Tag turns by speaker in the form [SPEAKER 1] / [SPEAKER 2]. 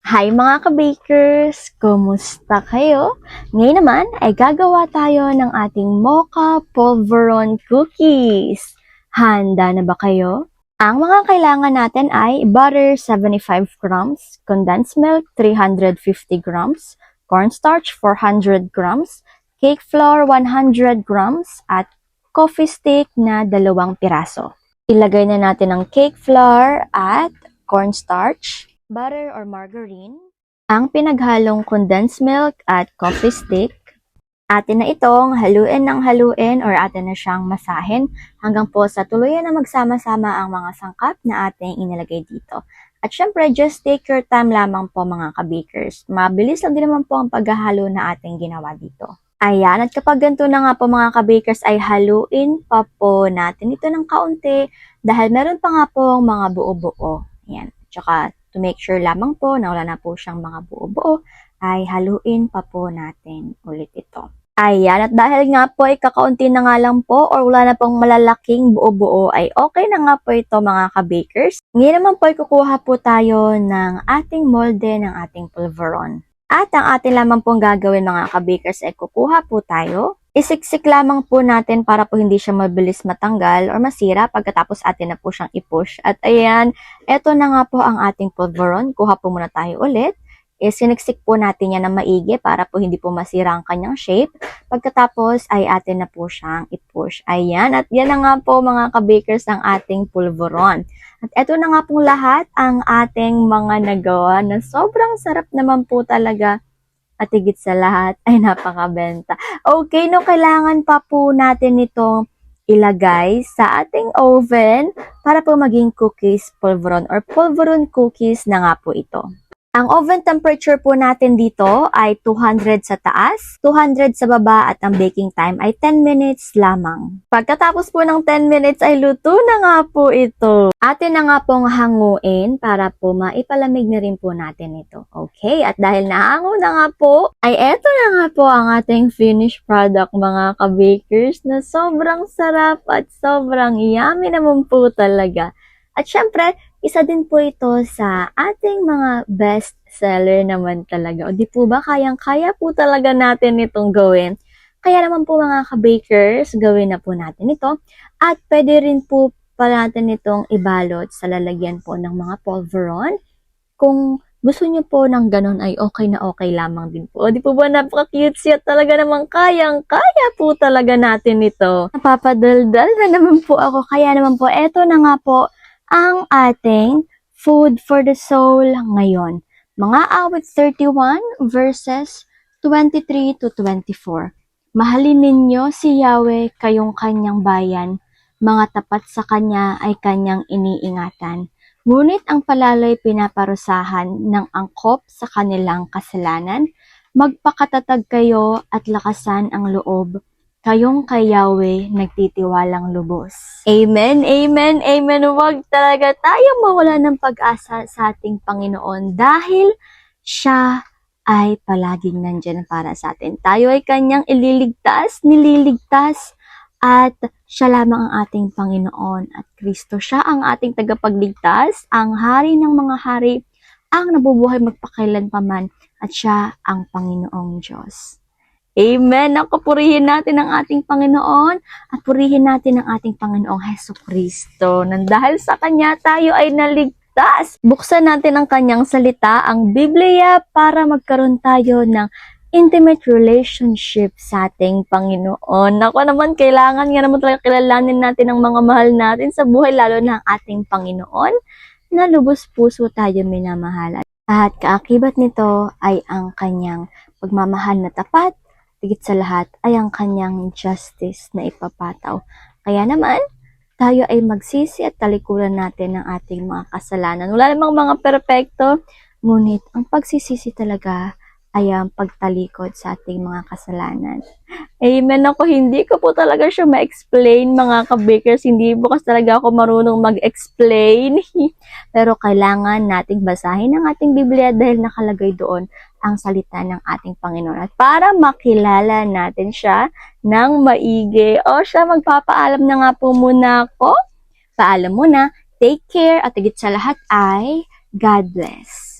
[SPEAKER 1] Hi mga ka-bakers! Kumusta kayo? Ngayon naman ay gagawa tayo ng ating mocha polvoron cookies. Handa na ba kayo? Ang mga kailangan natin ay butter 75 grams, condensed milk 350 grams, cornstarch 400 grams, cake flour 100 grams, at coffee stick na 2 piraso. Ilagay na natin ang cake flour at cornstarch, butter or margarine, ang pinaghalong condensed milk at coffee stick. Atin na itong haluin ng haluin or atin na siyang masahin hanggang po sa tuluyan na magsama-sama ang mga sangkap na ating inilagay dito. At syempre, just take your time lamang po mga ka-bakers. Mabilis lang din naman po ang paghahalo na ating ginawa dito. Ayan, at kapag ganito na nga po mga ka-bakers ay haluin pa po natin ito ng kaunti dahil meron pa nga po mga buo-buo. Ayan, tsaka to make sure lamang po na wala na po siyang mga buo-buo, ay haluin pa po natin ulit ito. Ayan, at dahil nga po ay kakaunti na nga lang po or wala na pong malalaking buo-buo, ay okay na nga po ito mga ka-bakers. Ngayon naman po ay kukuha po tayo ng ating molde ng ating polvoron. At ang atin lamang pong gagawin mga ka-bakers ay kukuha po tayo. Isiksik lamang po natin para po hindi siya mabilis matanggal or masira pagkatapos atin na po siyang i-push. At ayan, eto na nga po ang ating polvoron. Kuha po muna tayo ulit. Siniksik po natin yan na maigi para po hindi po masira ang kanyang shape. Pagkatapos ay atin na po siyang i-push. Ayan, at yan na nga po mga ka-bakers ang ating polvoron. At eto na nga pong lahat ang ating mga nagawa na sobrang sarap naman po talaga. At higit sa lahat ay napakabenta. Okay, no, kailangan pa po natin itong ilagay sa ating oven para po maging cookies polvoron or polvoron cookies na nga po ito. Ang oven temperature po natin dito ay 200 sa taas, 200 sa baba at ang baking time ay 10 minutes lamang. Pagkatapos po ng 10 minutes ay luto na nga po ito. Atin na nga pong hanguin para po maipalamig na rin po natin ito. Okay, at dahil nahango na nga po, ay eto na nga po ang ating finished product mga ka-bakers na sobrang sarap at sobrang yummy naman po talaga. At syempre, isa din po ito sa ating mga best seller naman talaga. O di po ba, kayang-kaya po talaga natin itong gawin. Kaya naman po mga ka-bakers, gawin na po natin ito. At pwede rin po pala natin itong ibalot sa lalagyan po ng mga polvoron. Kung gusto niyo po ng ganun ay okay na okay lamang din po. O di po ba, napaka-cute siya talaga naman, kayang-kaya po talaga natin ito. Napapadaldal na naman po ako. Kaya naman po, eto na nga po ang ating food for the soul ngayon. Mga awit 31 verses 23 to 24. Mahalin ninyo si Yahweh kayong kanyang bayan, mga tapat sa kanya ay kanyang iniingatan. Ngunit ang palaloy pinaparusahan ng angkop sa kanilang kasalanan. Magpakatatag kayo at lakasan ang loob. Kayong kay Yahweh nagtitiwalang lubos. Amen, amen, amen. Huwag talaga tayong mawala ng pag-asa sa ating Panginoon dahil siya ay palaging nandyan para sa atin. Tayo ay kanyang nililigtas, at siya lamang ang ating Panginoon at Kristo. Siya ang ating tagapagligtas, ang hari ng mga hari, ang nabubuhay magpakailanpaman, at siya ang Panginoong Diyos. Amen. Ako, purihin natin ang ating Panginoon at purihin natin ang ating Panginoong Hesukristo. Nang dahil sa Kanya tayo ay naligtas. Buksan natin ang Kanyang salita, ang Biblia, para magkaroon tayo ng intimate relationship sa ating Panginoon. Ako naman, kailangan nga naman talaga kilalanin natin ang mga mahal natin sa buhay, lalo na ang ating Panginoon, na lubos puso tayo minamahal. At kaakibat nito ay ang Kanyang pagmamahal na tapat, higit sa lahat ay ang kanyang justice na ipapataw. Kaya naman, tayo ay magsisi at talikuran natin ng ating mga kasalanan. Wala namang mga perpekto, ngunit ang pagsisisi talaga ay ang pagtalikod sa ating mga kasalanan. Amen. Ako, hindi ko po talaga siya ma-explain mga ka-bakers. Hindi bukas talaga ako marunong mag-explain. Pero kailangan nating basahin ang ating Biblia dahil nakalagay doon ang salita ng ating Panginoon. At para makilala natin siya ng maigi, siya, magpapaalam na nga po muna ako. Paalam muna, take care, at higit sa lahat ay God bless.